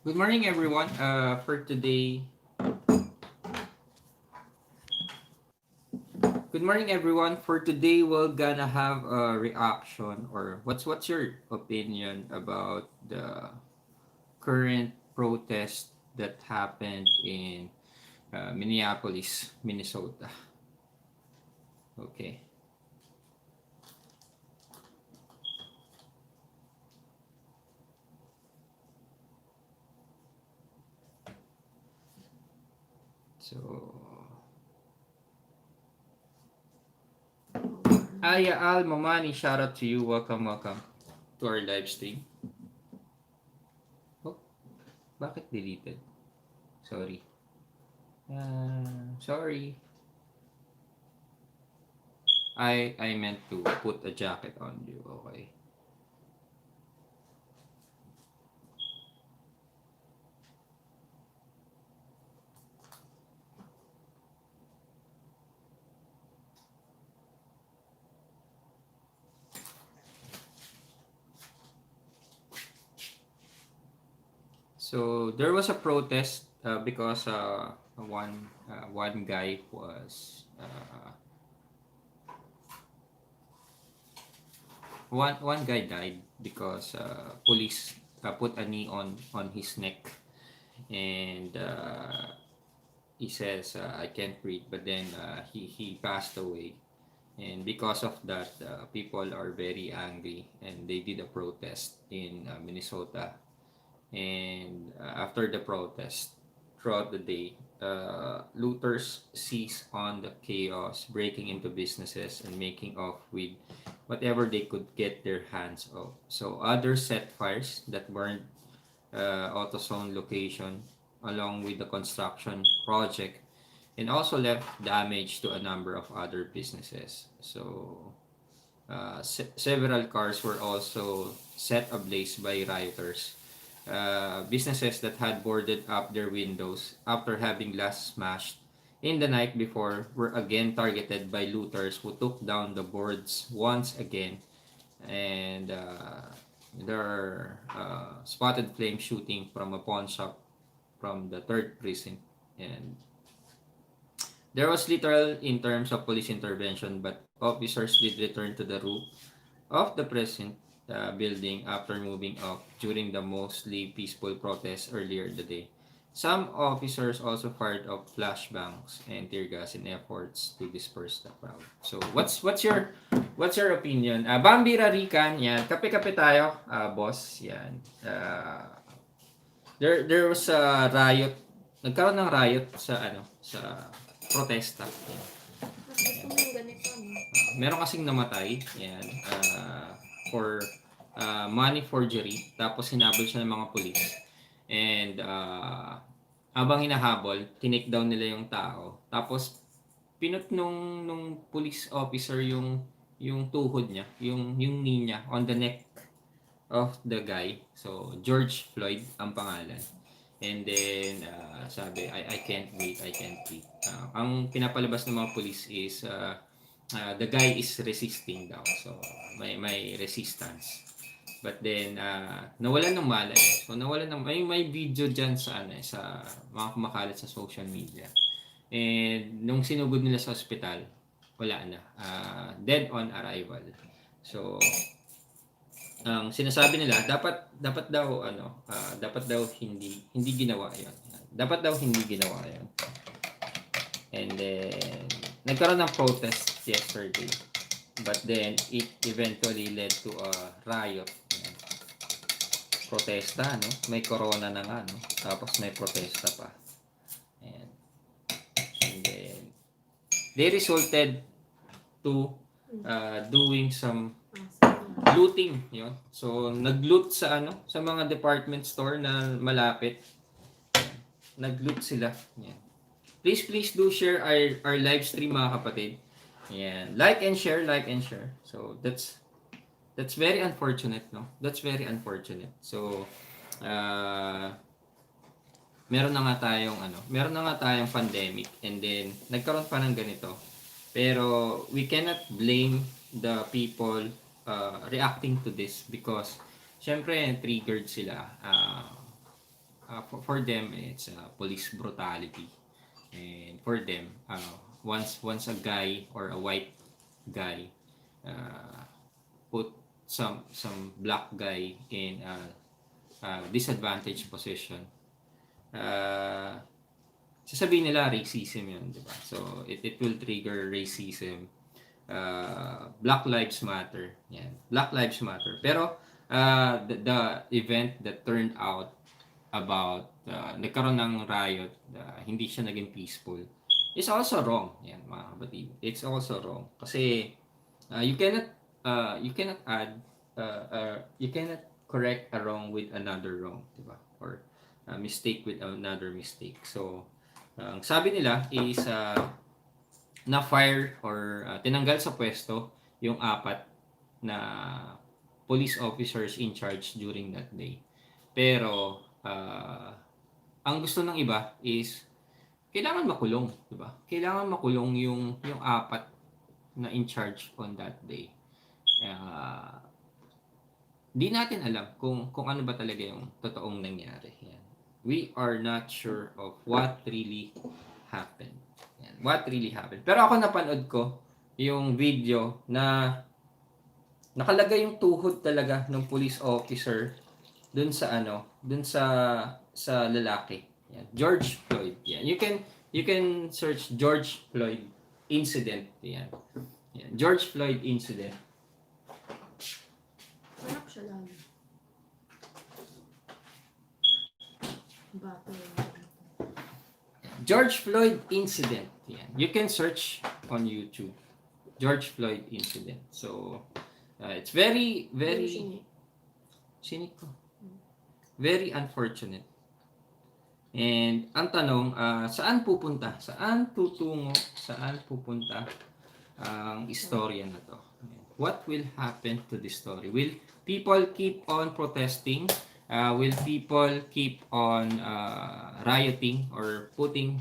Good morning, everyone. For today, good morning, everyone. For today, we're gonna have a reaction, or what's your opinion about the current protest that happened in Minneapolis, Minnesota? Okay, so yeah, Al Mamani, shout out to you. Welcome to our live stream. Oh, bakit deleted? Sorry. Sorry. I meant to put a jacket on you. Okay. So there was a protest because one guy was one guy died because police put a knee on his neck, and he says I can't breathe, but then he passed away. And because of that, people are very angry, and they did a protest in Minnesota. And after the protest, throughout the day, looters seized on the chaos, breaking into businesses and making off with whatever they could get their hands of. So others set fires that burned AutoZone location along with the construction project, and also left damage to a number of other businesses. So several cars were also set ablaze by rioters. Businesses that had boarded up their windows after having glass smashed in the night before were again targeted by looters who took down the boards once again. And there are spotted flame shooting from a pawn shop from the third precinct. And there was little in terms of police intervention, but officers did return to the roof of the precinct building after moving off during the mostly peaceful protest earlier in the day. Some officers also fired off flashbangs and tear gas in efforts to disperse the crowd. So what's your opinion? Bambi Rarikan, yan. Kape-kape tayo, boss. Yan. There was a riot. Nagkaroon ng riot sa sa protesta. Yan. Gusto mo yung ganito, no? Meron kasing namatay, yan, for money forgery, tapos hinabol siya ng mga pulis. And habang hinahabol, tinake down nila yung tao. Tapos pinut nung police officer yung tuhod niya, yung knee niya on the neck of the guy. So George Floyd ang pangalan. And then sabi, I can't breathe, I can't breathe. Ang pinapalabas ng mga police is the guy is resisting daw. So may resistance. But then nawalan ng malay. So nawalan ng may video diyan sa sa mga kumakalat sa social media. And nung sinugod nila sa ospital, wala na. Dead on arrival. So ang sinasabi nila, dapat daw dapat daw hindi ginawa 'yon. Dapat daw hindi ginawa 'yon. And then nagkaroon ng protest yesterday. But then it eventually led to a riot. Ayan. Protesta, no? May corona na nga, no? Tapos may protesta pa. Ayan. And then they resulted to doing some looting, yun. So nagloot sa sa mga department store na malapit. Nagloot sila. Yan. Please do share our live stream, mga kapatid. Yan. Like and share, like and share. So that's very unfortunate, no? That's very unfortunate. So meron na nga tayong pandemic, and then nagkaroon pa ng ganito. Pero we cannot blame the people reacting to this, because syempre triggered sila. for them it's police brutality. And for them, once a guy or a white guy uh, put some black guy in a disadvantaged position, uh, sasabihin nila racism yun, di ba? So, it will trigger racism. Black Lives Matter. Yan. Black Lives Matter. Pero, the event that turned out about, nagkaroon ng riot, hindi siya naging peaceful, is also wrong. Yan, mga kapatid. It's also wrong. Kasi, you cannot add, you cannot correct a wrong with another wrong, di ba? Or, mistake with another mistake. So, ang sabi nila is na-fire or tinanggal sa pwesto yung 4 na police officers in charge during that day. Pero ang gusto ng iba is kailangan makulong, di ba? Kailangan makulong yung 4 na in charge on that day. Di natin alam kung ano ba talaga yung totoong nangyari. Yan. We are not sure of what really happened. Yan. What really happened. Pero ako napanood ko yung video na nakalagay yung tuhod talaga ng police officer dun sa lalaki. Yan. George Floyd. Yan. You can search George Floyd incident. Yan. Yan. George Floyd incident. Hanap siya lang. Battle. George Floyd incident. Yan. You can search on YouTube. George Floyd incident. So, it's very cynic ko. Very unfortunate. And ang tanong, saan pupunta? Saan tutungo? Saan pupunta ang istorya na to? What will happen to this story? Will people keep on protesting? Will people keep on rioting or putting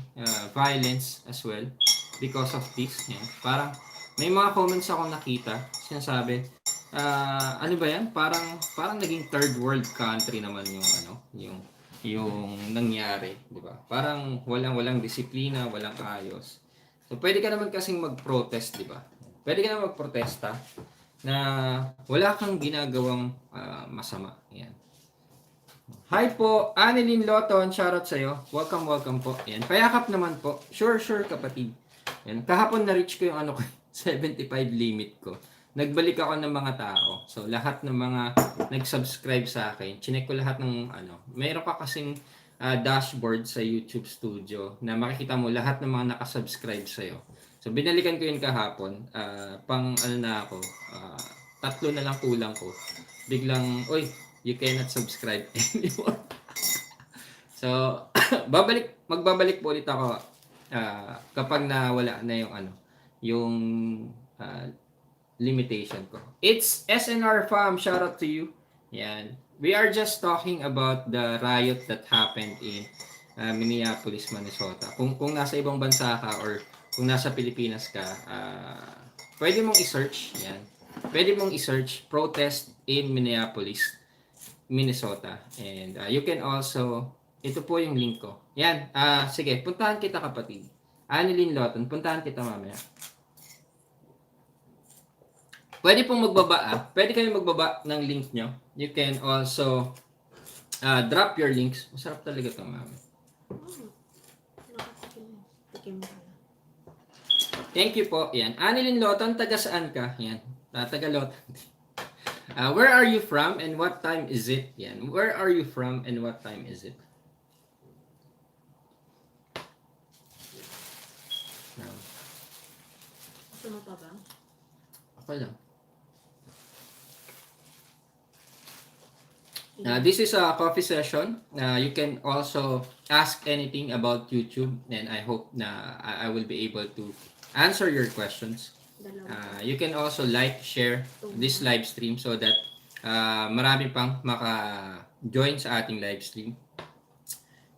violence as well because of this? Yan. Parang may mga comments ako nakita, sinasabi, ano ba yan? Parang naging third world country naman yung nangyari, di ba? Parang walang disiplina, walang ayos. So pwede ka naman kasing mag-protest, di ba? Pwede ka naman magprotesta na wala kang ginagawang masama. Yan. Hi po, Annelyn Loton, shoutout sa'yo. Welcome po. Yan, payakap naman po. Sure, kapatid. Yan, kahapon na-reach ko yung 75 limit ko. Nagbalik ako ng mga tao. So, lahat ng mga nag-subscribe sa akin, chinek ko lahat ng mayroon ka kasing dashboard sa YouTube Studio na makikita mo lahat ng mga nakasubscribe sa'yo. So, binalikan ko yun kahapon. Pang 3 na lang kulang ko. Biglang, you cannot subscribe anymore. So, magbabalik po ulit ako kapag nawala na yung limitation ko. It's SNR Fam, shout out to you. Yan. We are just talking about the riot that happened in Minneapolis, Minnesota. Kung nasa ibang bansa ka or kung nasa Pilipinas ka, pwede mong i-search, yan. Pwede mong i-search protest in Minneapolis, Minnesota. And you can also, ito po yung link ko. Yan, sige, puntahan kita kapatid. Annelyn Loton, puntahan kita mamaya. Pwede pong magbaba, pwede kayo magbaba ng link nyo. You can also drop your links. Masarap talaga ito, mami. Thank you po. Yan. Annelyn Loton, taga saan ka? Yan. Taga Loton. Where are you from and what time is it? Yan. Where are you from and what time is it? Gusto mo pa ba? Ako lang. This is a coffee session. You can also ask anything about YouTube and I hope na I will be able to answer your questions. You can also like, share this live stream so that marami pang maka-join sa ating live stream.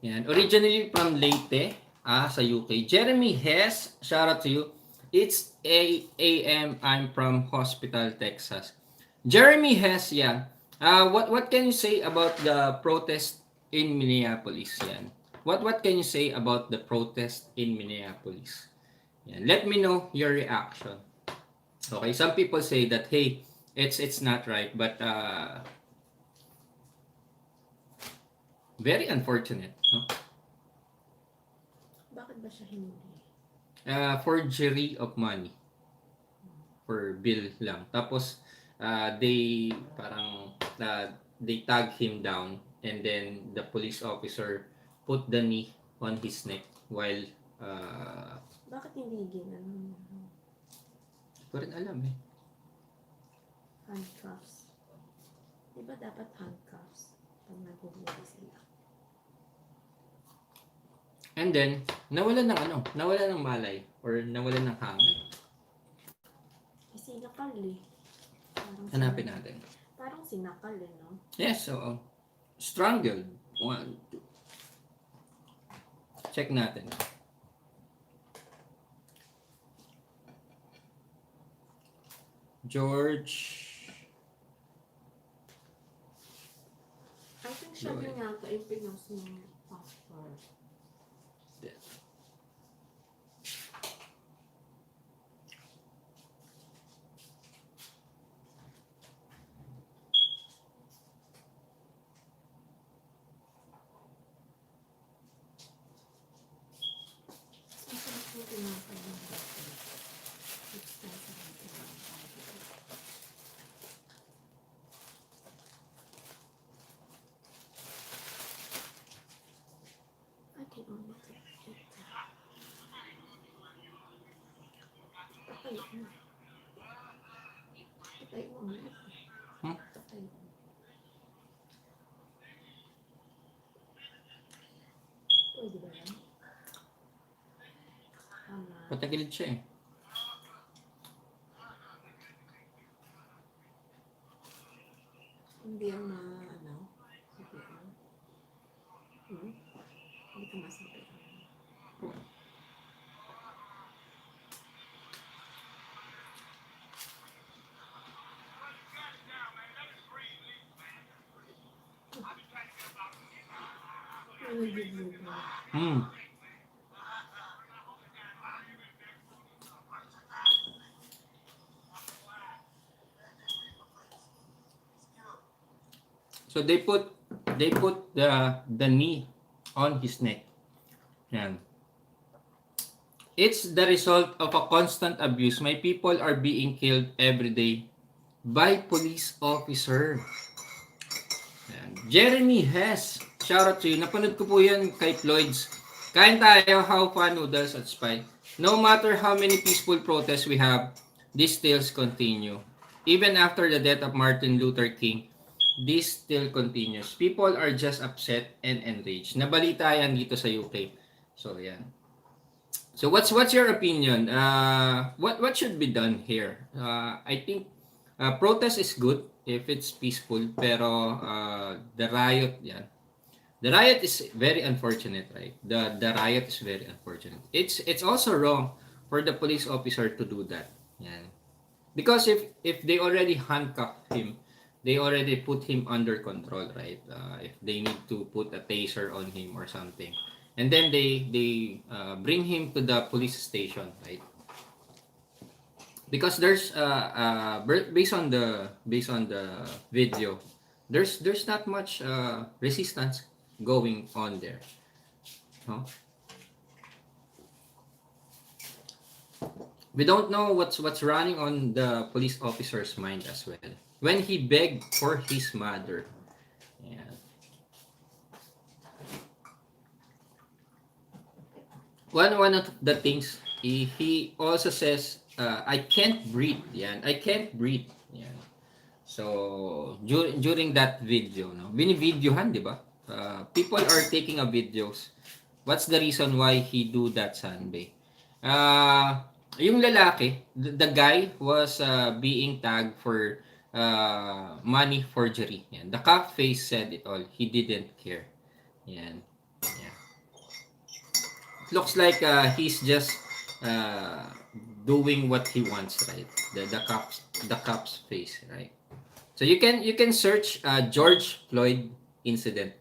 Yan. Originally from Leyte, sa UK. Jeremy Hess, shout out to you. It's 8 a.m. I'm from Hospital, Texas. Jeremy Hess, yeah. What can you say about the protest in Minneapolis. Yan. What can you say about the protest in Minneapolis? Yan. Let me know your reaction. Okay, some people say that hey, it's not right, but very unfortunate, no? Bakit ba siya hinuli? Forgery of money for bill lang. Tapos they parang they tag him down, and then the police officer put the knee on his neck while Bakit hindi ginano? hindi ko rin alam eh. Handcuffs. Di ba dapat handcuffs pag naguhuli sila? And then nawalan ng malay or nawalan ng hangin. Sinakal eh. Hanapin natin. Parang sinakal eh, no? Yes, so strangled. 1, 2. Check natin. George. I think siya din yata yung pinost ng passport. I can only take it. Patay mo. Patay mo na. Patay mo. Pwede ba yan? Patagilid siya eh. Hindi yan ano? Sabihan. Hindi ka masabihan. So they put the knee on his neck. Yan. It's the result of a constant abuse. My people are being killed every day by police officer. Yan. Jeremy Hess, shout out to you. Napanood ko po yan kay Floyd's. Kain tayo, how fun noodles at spy. No matter how many peaceful protests we have, these tales continue. Even after the death of Martin Luther King, this still continues. People are just upset and enraged. Nabalita yan dito sa UK. So, yan. So, what's your opinion? What should be done here? I think protest is good if it's peaceful, pero the riot, yan. The riot is very unfortunate, right? The riot is very unfortunate. It's also wrong for the police officer to do that. Yan. Because if they already handcuffed him, they already put him under control, right? If they need to put a taser on him or something, and then they bring him to the police station, right? Because there's based on the video, there's not much resistance going on there, no? We don't know what's running on the police officer's mind as well when he begged for his mother. Yeah. One of the things he also says, I can't breathe. Yan, I can't breathe. Yan. So during that video, no, binivideohan, di ba? People are taking a videos. What's the reason why he do that, Sunday? Yung lalaki, the guy was being tagged for money forgery. Yan. The cop face said it all. He didn't care. Yan. Yeah. It looks like he's just doing what he wants, right? The cop's face, right? So you can search George Floyd incident.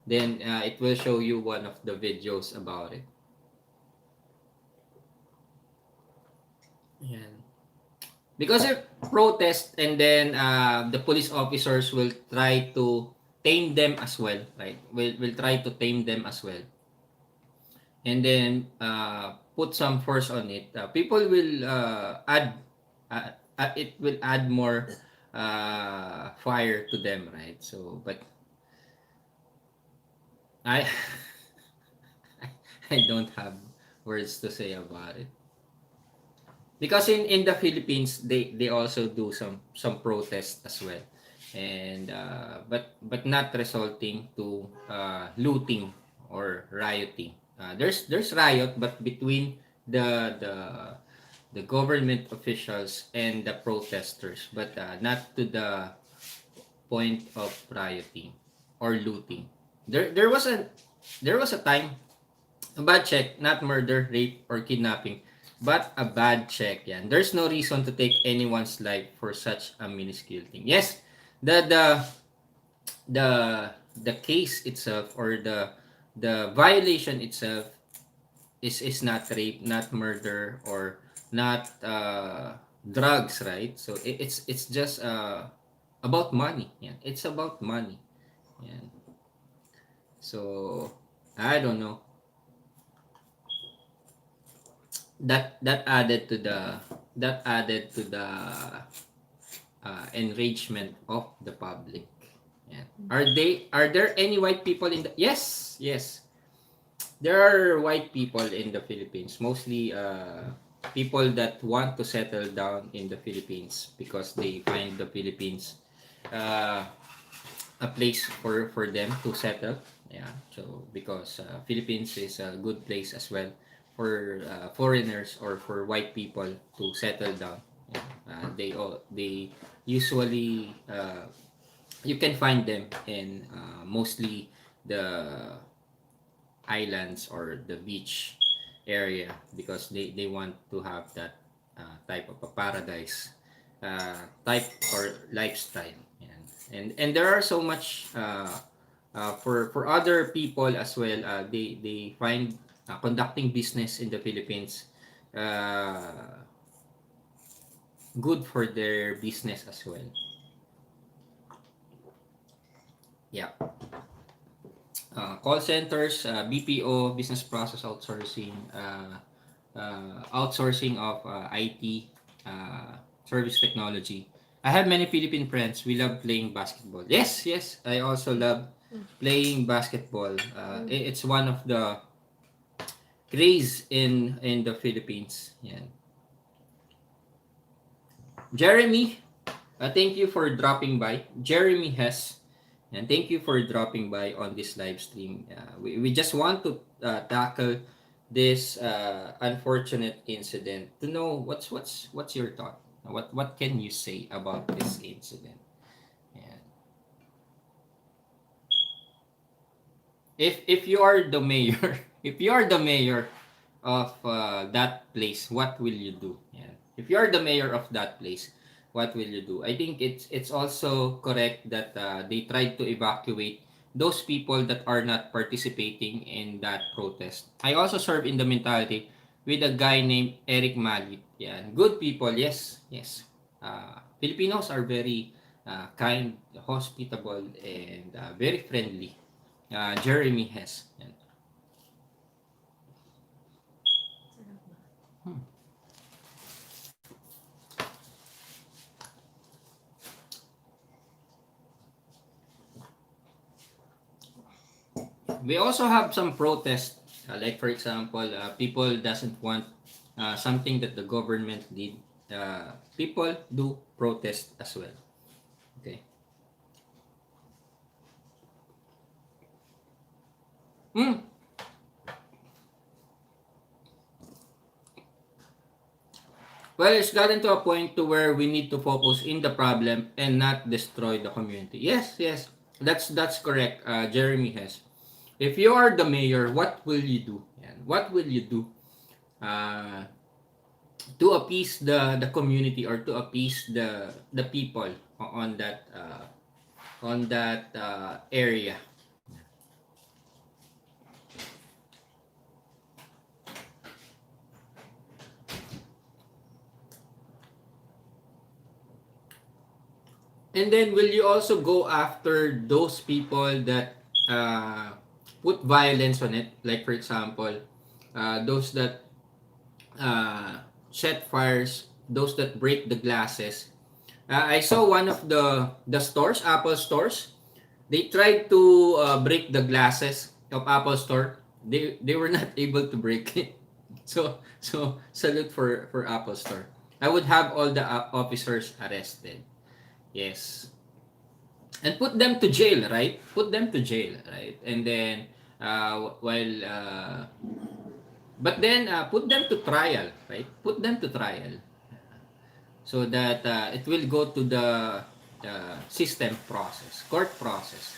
then it will show you one of the videos about it. Yan. Because if protest and then the police officers will try to tame them as well, right? Will try to tame them as well. And then put some force on it. People will it will add more fire to them, right? So, but I I don't have words to say about it. Because in the Philippines they also do some protest as well, and but not resulting to looting or rioting. There's riot, but between the the the government officials and the protesters, but not to the point of rioting or looting. There was a time, a bad check, not murder, rape, or kidnapping, but a bad check. Yan. There's no reason to take anyone's life for such a minuscule thing. Yes, the the the the case itself, or the violation itself is not rape, not murder, or not drugs, right? So it's just about money. Yeah, it's about money. Yeah. So I don't know. That added to the enragement of the public. Yeah. Are there any white people in the Yes, yes. There are white people in the Philippines, mostly people that want to settle down in the Philippines because they find the Philippines uh, a place for them to settle. Yeah. So because Philippines is a good place as well for foreigners or for white people to settle down. Yeah. They usually you can find them in mostly the islands or the beach area, because they want to have that type of a paradise type or lifestyle. Yan. And there are so much for other people as well. They find conducting business in the Philippines good for their business as well. Yeah. Call centers, BPO, business process outsourcing, outsourcing of IT, service technology. I have many Philippine friends. We love playing basketball. Yes, yes. I also love playing basketball. It's one of the craze in the Philippines. Yeah. Jeremy, thank you for dropping by. Jeremy Hess. And thank you for dropping by on this live stream. We just want to tackle this unfortunate incident to know what's your thought. What can you say about this incident? Yeah. If you are the mayor, if you are the mayor of that place, what will you do? Yeah. If you are the mayor of that place, what will you do? I think it's also correct that they tried to evacuate those people that are not participating in that protest. I also serve in the mentality with a guy named Eric Malit. Yeah, good people. Yes, yes. Filipinos are very kind, hospitable, and very friendly. Jeremy Hess. Yan. Hmm. We also have some protest, like for example, people doesn't want something that the government did. People do protest as well. Okay. Hmm. Well, it's gotten to a point to where we need to focus in the problem and not destroy the community. Yes, yes, that's correct. Jeremy Hess. If you are the mayor, what will you do? Yan. What will you do uh, to appease the community, or to appease the people on that area? And then will you also go after those people that put violence on it? Like for example, those that set fires, those that break the glasses. I saw one of the stores, Apple stores. They tried to break the glasses of Apple store. They were not able to break it. So salute for Apple store. I would have all the officers arrested. Yes. And put them to jail, right? Put them to jail, right? And then while but then put them to trial, right? Put them to trial so that it will go to the system process, court process.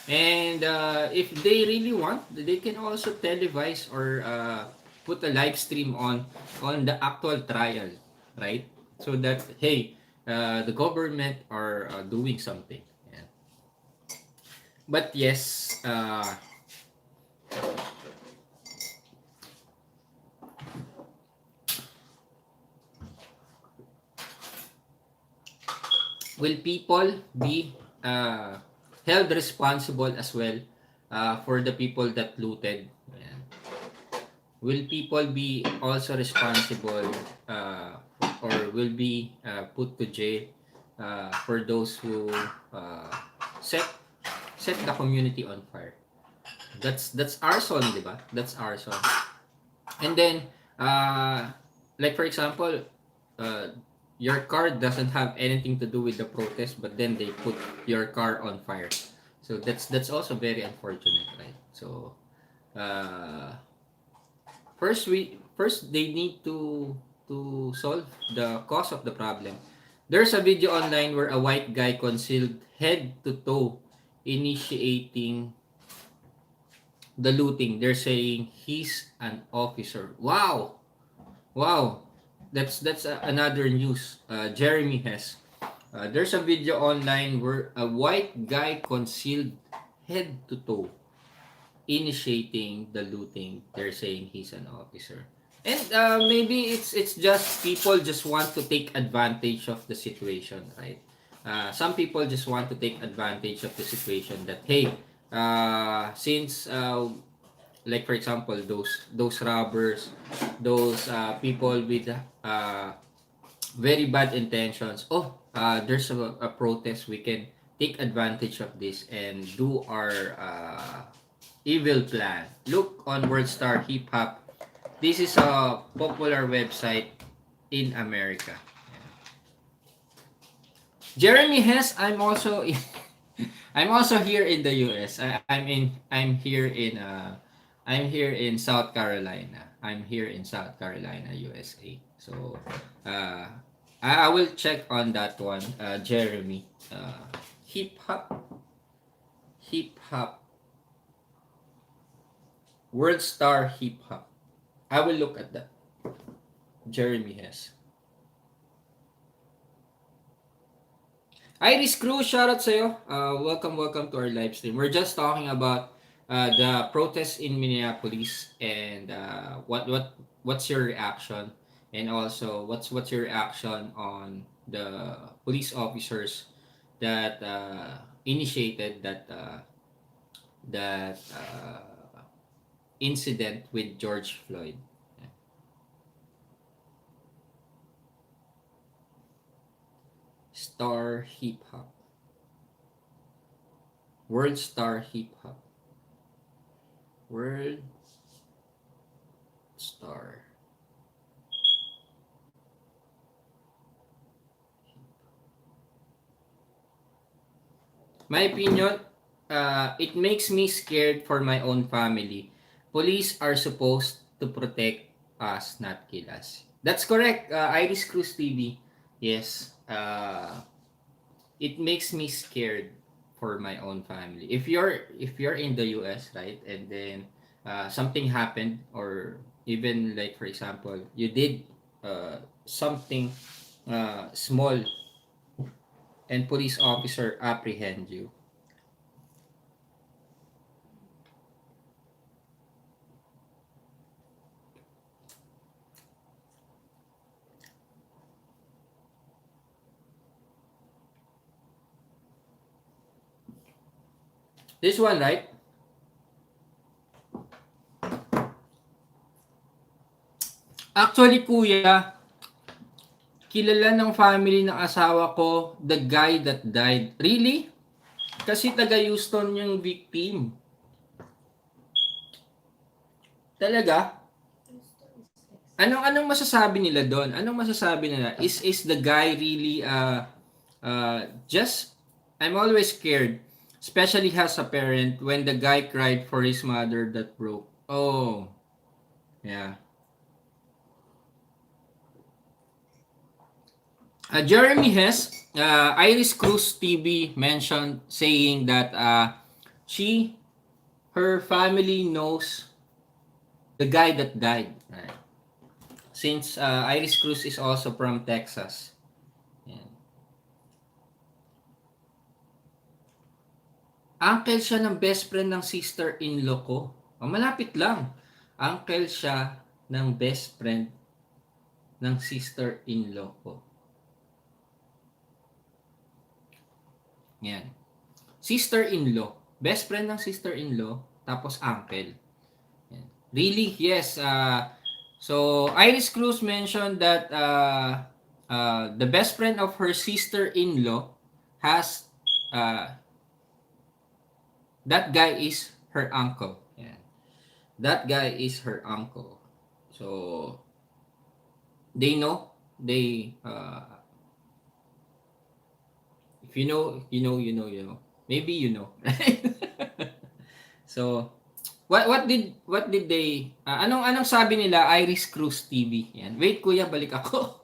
And if they really want, they can also televise or put a live stream on the actual trial, right? So that hey, the government are doing something. Yeah. But yes, will people be held responsible as well for the people that looted? Ayan. Will people be also responsible or will be put to jail for those who uh, set set the community on fire? That's arson, di ba? That's arson. And then, like for example, uh, your car doesn't have anything to do with the protest, but then they put your car on fire. So that's also very unfortunate, right? So uh, first they need to solve the cause of the problem. There's a video online where a white guy concealed head to toe initiating the looting. They're saying he's an officer. Wow. Wow, that's another news. Jeremy has. There's a video online where a white guy concealed head to toe initiating the looting. They're saying he's an officer, and maybe it's just people just want to take advantage of the situation, right? Some people just want to take advantage of the situation that hey, since like for example those robbers, those people with very bad intentions. Oh, there's a protest, we can take advantage of this and do our evil plan. Look on World Star Hip Hop. This is a popular website in America. Jeremy Hess, I'm also here in the US. I'm here in South Carolina. I'm here in South Carolina, USA. So uh I will check on that one, Jeremy. Hip hop, hip hop, World Star Hip Hop. I will look at that. Jeremy Hess. Iris Cruz, shoutout sa'yo. Welcome to our live stream. We're just talking about the protests in Minneapolis and what's your reaction, and also what's your reaction on the police officers that initiated that incident with George Floyd. Star Hip Hop. World Star Hip Hop. World Star. My opinion, it makes me scared for my own family. Police are supposed to protect us, not kill us. That's correct, Iris Cruz TV. Yes, it makes me scared for my own family. If you're in the US, right, and then something happened, or even like for example, you did something small, and police officer apprehend you. This one, right? Actually, kuya, kilala ng family ng asawa ko, the guy that died. Really? Kasi taga Houston yung victim. Talaga? Anong masasabi nila doon? Anong masasabi nila? Is the guy really just I'm always scared, especially as a parent when the guy cried for his mother that broke. Oh, yeah. Jeremy Hess, Iris Cruz TV mentioned saying that she her family knows the guy that died. Right? Since Iris Cruz is also from Texas. Yan. Uncle siya ng best friend ng sister-in-law ko. Oh, malapit lang. Uncle siya ng best friend ng sister-in-law ko. Yan. Sister-in-law. Best friend ng sister-in-law, tapos uncle. Yan. Really? Yes. So, Iris Cruz mentioned that the best friend of her sister-in-law has that guy is her uncle. Yan. That guy is her uncle. So, they know. They, if you know, you know, you know, you know. Maybe you know, right? So, what did they anong sabi nila Iris Cruz TV? Yan. Wait kuya, balik ako.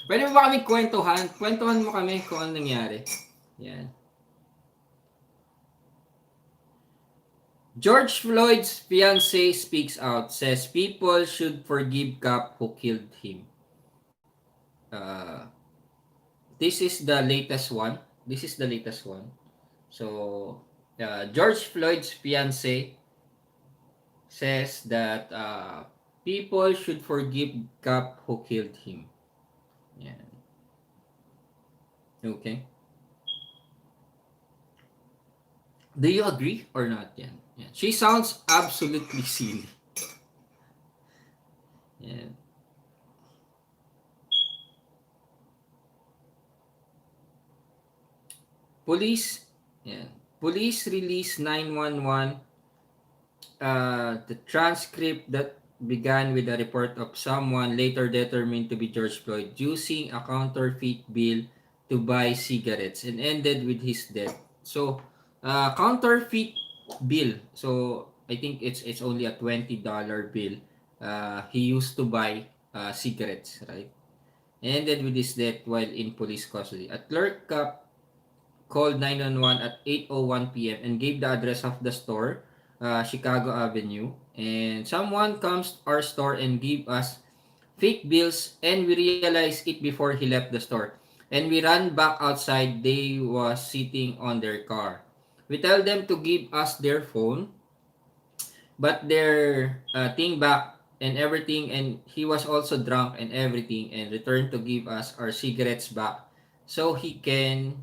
Pwede mo ba kami kwentuhan? Kwentuhan mo kami kung ano nangyari. Yan. George Floyd's fiancé speaks out, says people should forgive cop who killed him. This is the latest one. So, George Floyd's fiancé says that people should forgive cop who killed him. Yan. Okay. Do you agree or not? Yan. Yan. She sounds absolutely silly. Yan. Police, yan. Police release 911 the transcript that began with a report of someone later determined to be George Floyd using a counterfeit bill to buy cigarettes and ended with his death. So, counterfeit bill. So, I think it's only a $20 bill. He used to buy cigarettes, right? Ended with his death while in police custody. A clerk called 911 at 8:01 p.m. and gave the address of the store, Chicago Avenue. And someone comes to our store and give us fake bills, and we realized it before he left the store. And we ran back outside. They was sitting on their car. We tell them to give us their phone, but their thing back and everything, and he was also drunk and everything, and returned to give us our cigarettes back so he can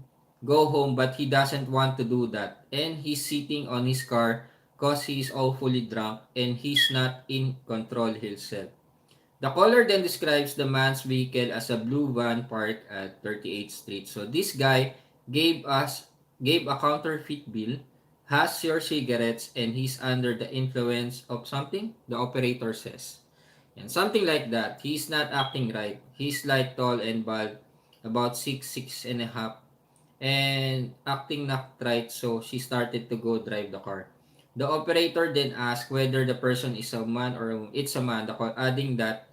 go home, but he doesn't want to do that, and he's sitting on his car because he's awfully drunk and he's not in control himself. The caller then describes the man's vehicle as a blue van parked at 38th Street. So this guy gave a counterfeit bill, has your cigarettes, and he's under the influence of something, the operator says. And something like that. He's not acting right. He's like tall and bald, about 6'6.5", and acting not right, so she started to go drive the car. The operator then asked whether the person is a man or it's a man, adding that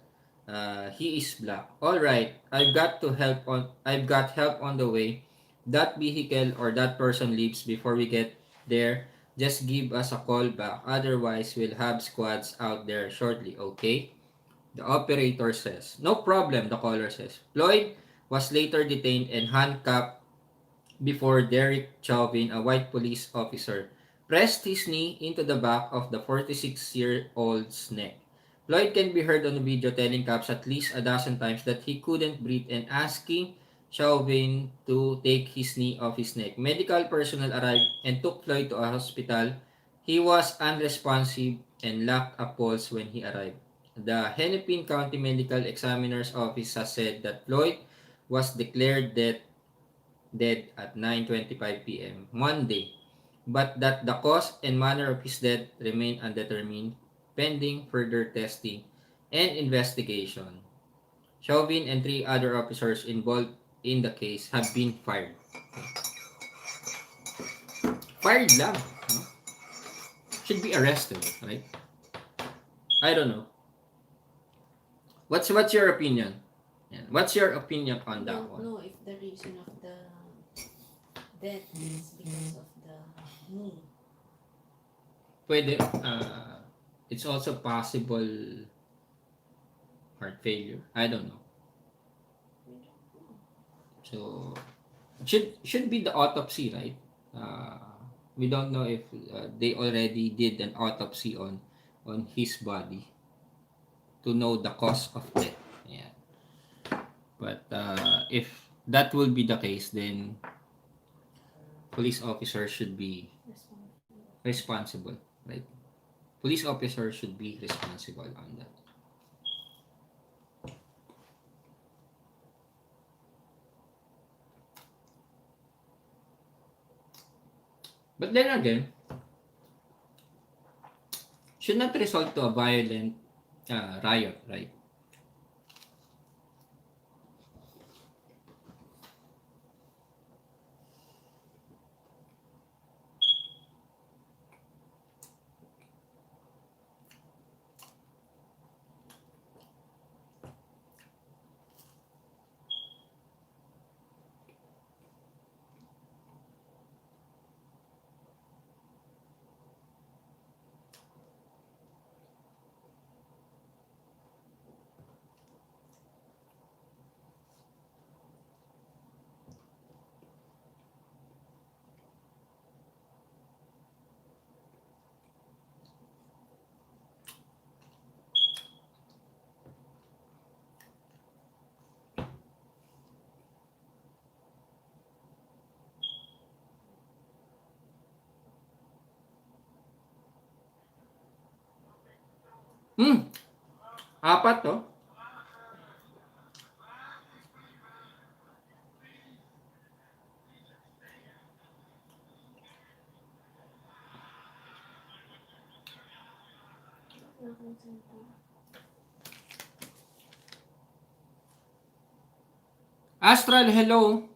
he is black. All right, I've got help on the way. That vehicle or that person leaves before we get there. Just give us a call back. Otherwise, we'll have squads out there shortly, okay? The operator says. No problem, the caller says. Floyd was later detained and handcuffed before Derek Chauvin, a white police officer, pressed his knee into the back of the 46-year-old's neck. Floyd can be heard on the video telling cops at least a dozen times that he couldn't breathe and asking Chauvin to take his knee off his neck. Medical personnel arrived and took Floyd to a hospital. He was unresponsive and lacked a pulse when he arrived. The Hennepin County Medical Examiner's Office has said that Floyd was declared dead at 9:25 p.m. Monday, but that the cause and manner of his death remain undetermined, pending further testing and investigation. Chauvin and three other officers involved in the case have been fired. Fired lang. No? Should be arrested, right? I don't know. What's your opinion? What's your opinion on I that don't one? know if the reason of the death is because of the knee. Pwede. It's also possible heart failure. I don't know. I don't know. So should be the autopsy, right? We don't know if they already did an autopsy on his body to know the cause of death. Yeah. But if that will be the case, then police officers should be responsible, right? Police officers should be responsible on that. But then again, should not result to a violent riot, right? Apat to. Astral, hello.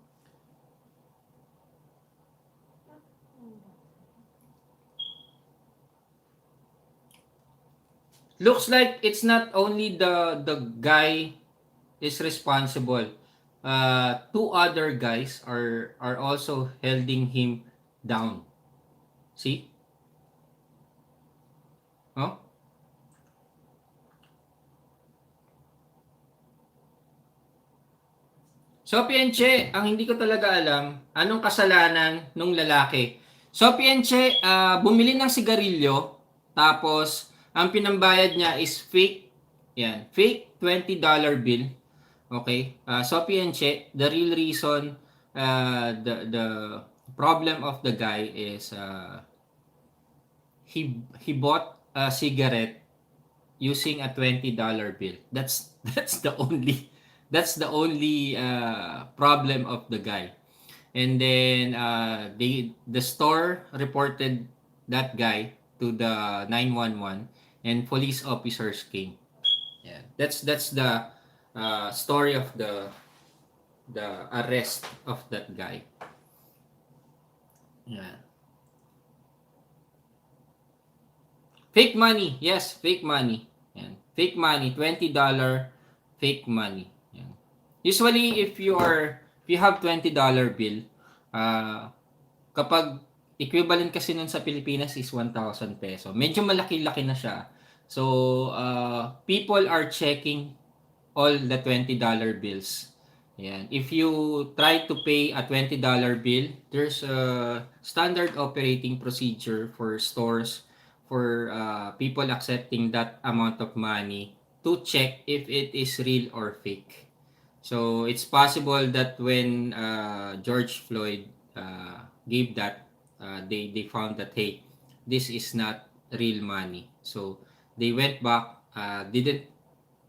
Looks like it's not only the guy is responsible. Two other guys are also holding him down. See? Oh? So, Pienche, ang hindi ko talaga alam, anong kasalanan nung lalaki? So, Pienche, bumili ng sigarilyo, tapos, ang pinambayad niya is fake, yan, fake $20 bill. Okay? So, Pienche, the real reason, the problem of the guy is, he bought a cigarette using a $20 bill. That's the only problem of the guy. And then the store reported that guy to the 911 and police officers came. Yeah. That's the story of the arrest of that guy. Yeah. Fake money. Yes, fake money. Yan. Fake money, $20 fake money. Yan. Usually if you have $20 bill, kapag equivalent kasi nun sa Pilipinas is 1,000 peso. Medyo malaki-laki na siya. So, people are checking all the $20 bills. Yan. If you try to pay a $20 bill, there's a standard operating procedure for stores for people accepting that amount of money to check if it is real or fake. So it's possible that when George Floyd gave that, they found that, hey, this is not real money. So they went back, didn't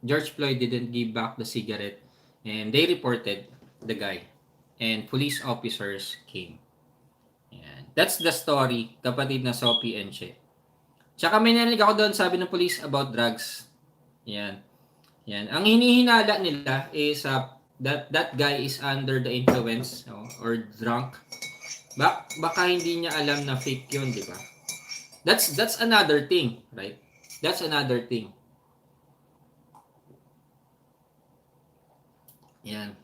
George Floyd didn't give back the cigarette, and they reported the guy. And police officers came. Yan. That's the story, kapatid na Sophie and Che. Tsaka may narinig ako doon, sabi ng police about drugs. Yan. Yan. Ang hinihinala nila is that guy is under the influence, or drunk. Baka hindi niya alam na fake yun, di ba? That's another thing, right? That's another thing. Yan.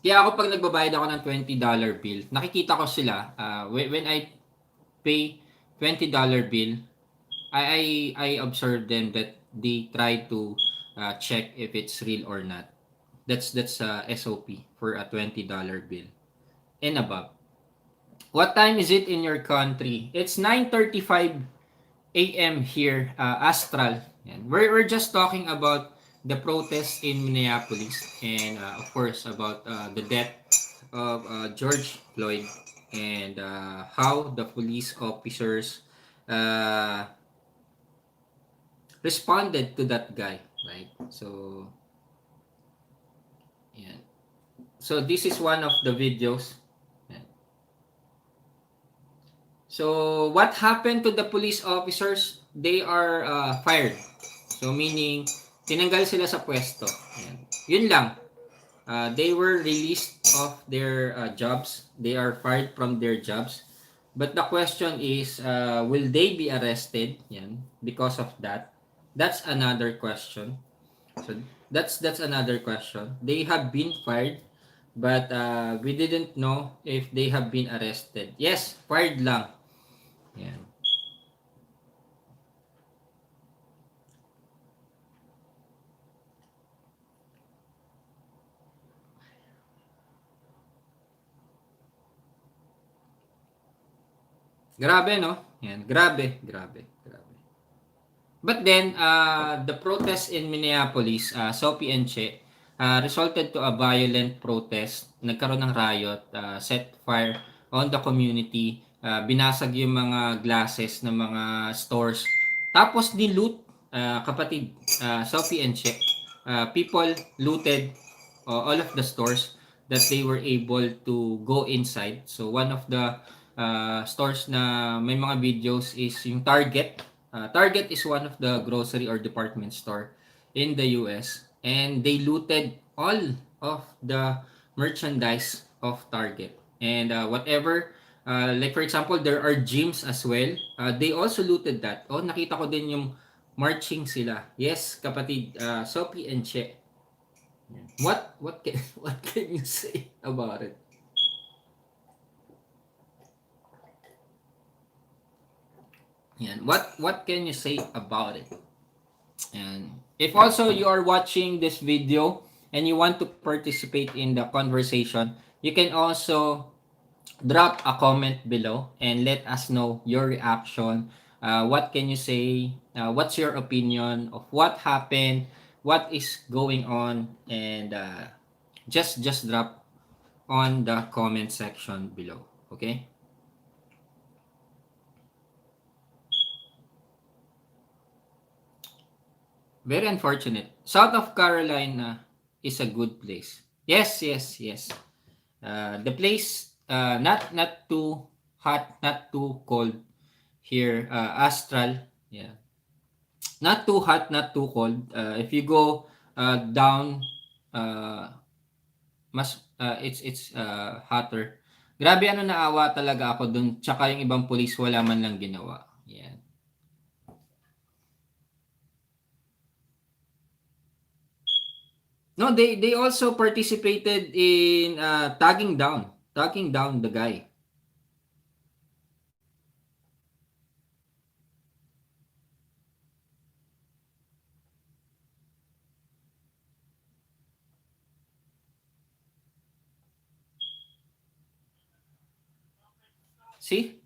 Kaya ako pag nagbabayad ako ng $20 bill, nakikita ko sila, when I pay $20 bill, I observe them that they try to check if it's real or not. That's SOP for a $20 bill and above. What time is it in your country? It's 9:35 a.m. here, Astral. Yan. We're just talking about the protest in Minneapolis, and of course about the death of George Floyd, and how the police officers uh, responded to that guy, right? So, yeah. So this is one of the videos. Yan. So what happened to the police officers? They are fired. So meaning tinanggal sila sa pwesto. Yan. Yun lang. They were released of their jobs. They are fired from their jobs. But the question is, will they be arrested? Yan, because of that. That's another question. So that's another question. They have been fired, but we didn't know if they have been arrested. Yes, fired lang. Yan. Grabe, no? Yan, grabe. But then, the protest in Minneapolis, Sophie and Che, resulted to a violent protest. Nagkaroon ng riot, set fire on the community, binasag yung mga glasses ng mga stores. Tapos niloot, kapatid, Sophie and Che. People looted all of the stores that they were able to go inside. So one of the stores na may mga videos is yung Target. Target is one of the grocery or department store in the US, and they looted all of the merchandise of Target. And whatever, like for example, there are gyms as well. They also looted that. Oh, nakita ko din yung marching sila. Yes, kapatid, Sophie and Che. What can what can you say about it? Yan. What can you say about it? And if also you are watching this video and you want to participate in the conversation, you can also drop a comment below and let us know your reaction. What can you say? What's your opinion of what happened? What is going on? And just drop on the comment section below. Okay? Very unfortunate. South of Carolina is a good place. Yes. The place, not too hot, not too cold here. Astral, yeah. Not too hot, not too cold. If you go down, it's hotter. Grabe, naawa talaga ako dun. Tsaka yung ibang police wala man lang ginawa. Yeah. No, they also participated in tagging down the guy. See?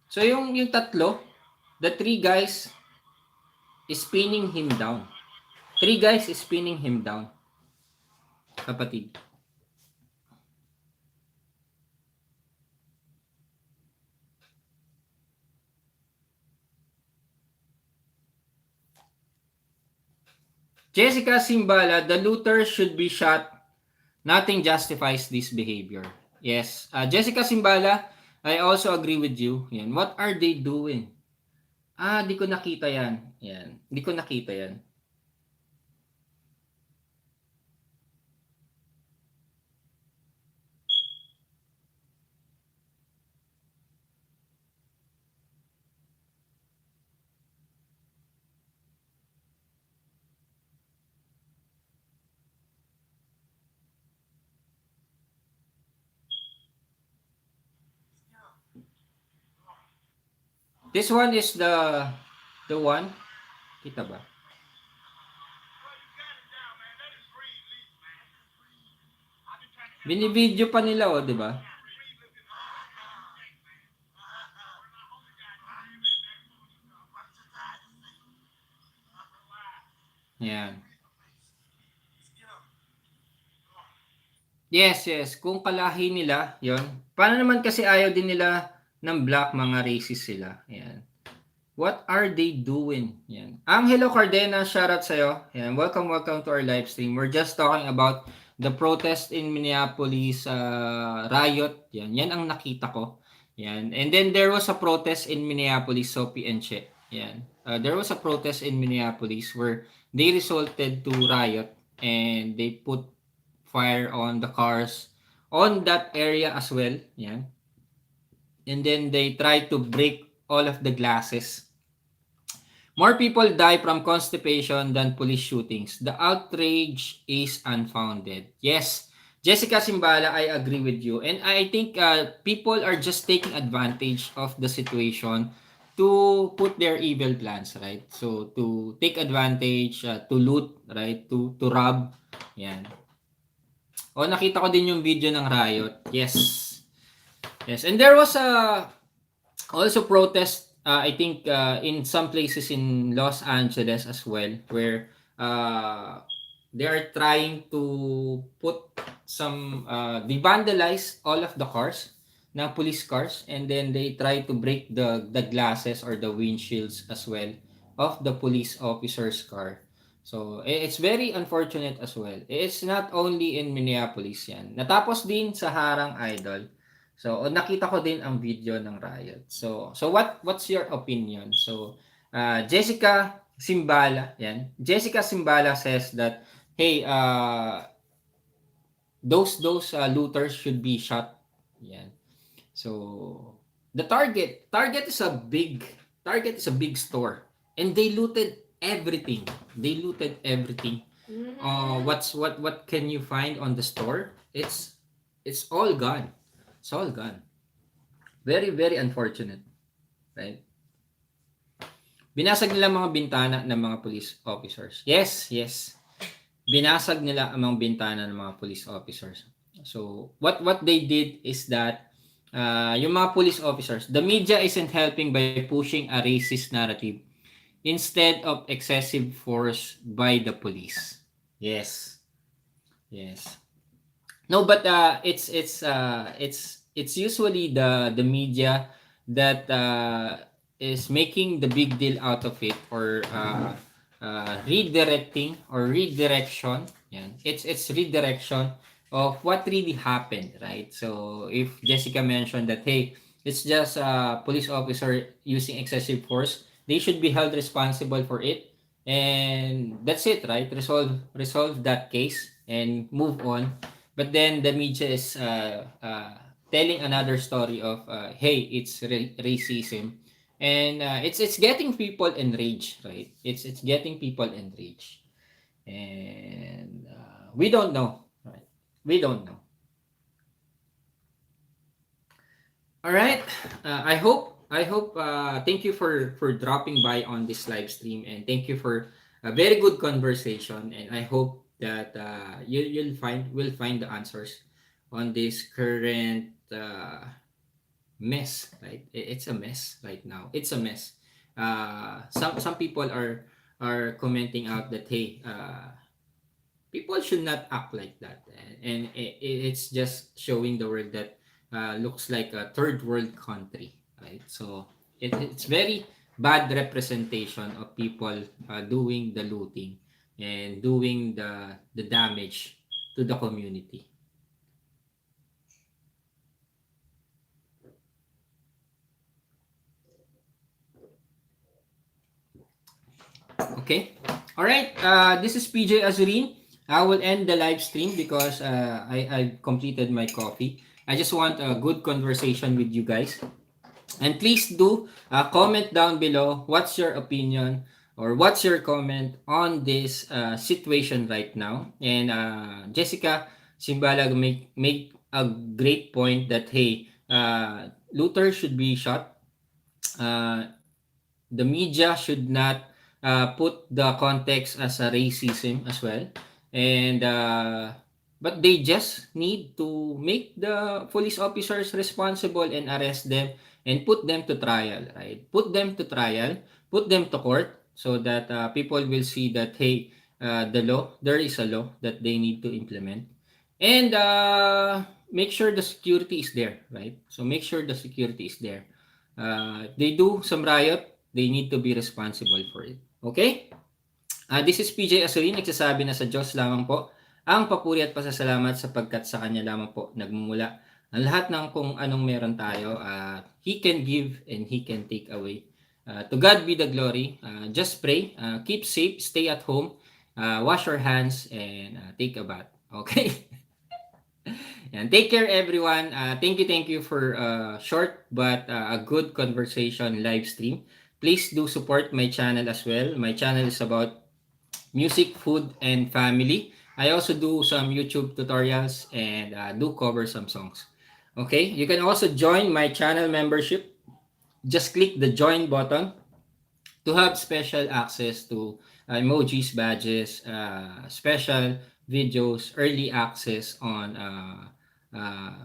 So yung tatlo, the three guys is pinning him down. Three guys is pinning him down, kapatid. Jessica Simbala, the looter should be shot. Nothing justifies this behavior. Yes. Jessica Simbala, I also agree with you. Yan. What are they doing? Di ko nakita yan. Yan. Di ko nakita yan. This one is the one. Kita ba? Binibidyo pa nila, oh, di ba? Yan. Yes, yes. Kung kalahi nila, yon. Paano naman kasi ayaw din nila ng black, mga racist sila. Yan. What are they doing? Yan. Angelo Cardena, shoutout sa'yo. Yan. Welcome to our live stream. We're just talking about the protest in Minneapolis riot. Yan. Yan ang nakita ko. Yan. And then there was a protest in Minneapolis, Sophie and Che. Yan. There was a protest in Minneapolis where they resulted to riot and they put fire on the cars on that area as well. Yan. And then they try to break all of the glasses. More people die from constipation than police shootings. The outrage is unfounded. Yes, Jessica Simbala, I agree with you. And I think people are just taking advantage of the situation to put their evil plans, right? So to take advantage, to loot, right? To rob. Yan. Nakita ko din yung video ng riot. Yes. Yes, and there was also protest I think in some places in Los Angeles as well, where they are trying to put some they vandalize all of the cars, na police cars, and then they try to break the glasses or the windshields as well of the police officer's car. So it's very unfortunate as well. It's not only in Minneapolis yan. Natapos din sa Harang Idol. So nakita ko din ang video ng riot. So what's your opinion? So Jessica Simbala, yan. Jessica Simbala says that hey, those looters should be shot. Yan. So the Target is a big store, and they looted everything. What can you find on the store? It's all gone. It's all gone. Very, very unfortunate. Right? Binasag nila mga bintana ng mga police officers. Yes. Binasag nila ang mga bintana ng mga police officers. So, what they did is that yung mga police officers, the media isn't helping by pushing a racist narrative instead of excessive force by the police. Yes. No, but it's usually the media that is making the big deal out of it, or redirection. Yan. It's redirection of what really happened, right? So if Jessica mentioned that, hey, it's just a police officer using excessive force, they should be held responsible for it, and that's it, right? Resolve that case and move on. But then the media is telling another story of hey, it's racism, and it's getting people enraged, right? It's getting people enraged, and we don't know, right? We don't know. All right. I hope thank you for dropping by on this live stream, and thank you for a very good conversation, and I hope that we'll find the answers on this current mess, right? It's a mess right now. It's a mess. some people are commenting out that, hey, people should not act like that, and it's just showing the world that looks like a third world country, right? So it's very bad representation of people doing the looting and doing the damage to the community. Okay. All right. This is PJ Azurin. I will end the live stream because I completed my coffee. I just want a good conversation with you guys. And please do comment down below what's your opinion or what's your comment on this situation right now. And Jessica Simbalag make a great point that, hey, Luther should be shot. Uh, the media should not put the context as a racism as well, and but they just need to make the police officers responsible and arrest them and put them to trial, right? Put them to trial, put them to court, so that people will see that, hey, the law, there is a law that they need to implement, and make sure the security is there, right? So make sure the security is there. They do some riot, they need to be responsible for it. Okay? This is PJ Asorin, nagsasabi na sa Diyos lamang po ang papuri at pasasalamat sapagkat sa Kanya lamang po nagmumula ang lahat ng kung anong meron tayo. He can give and He can take away. To God be the glory. Just pray. Keep safe. Stay at home. Wash your hands and take a bath. Okay? And take care everyone. Thank you for short but a good conversation live stream. Please do support my channel as well. My channel is about music, food, and family. I also do some YouTube tutorials and do cover some songs. Okay, you can also join my channel membership. Just click the join button to have special access to emojis, badges, special videos, early access on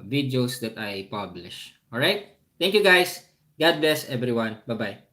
videos that I publish. All right. Thank you guys. God bless everyone. Bye bye.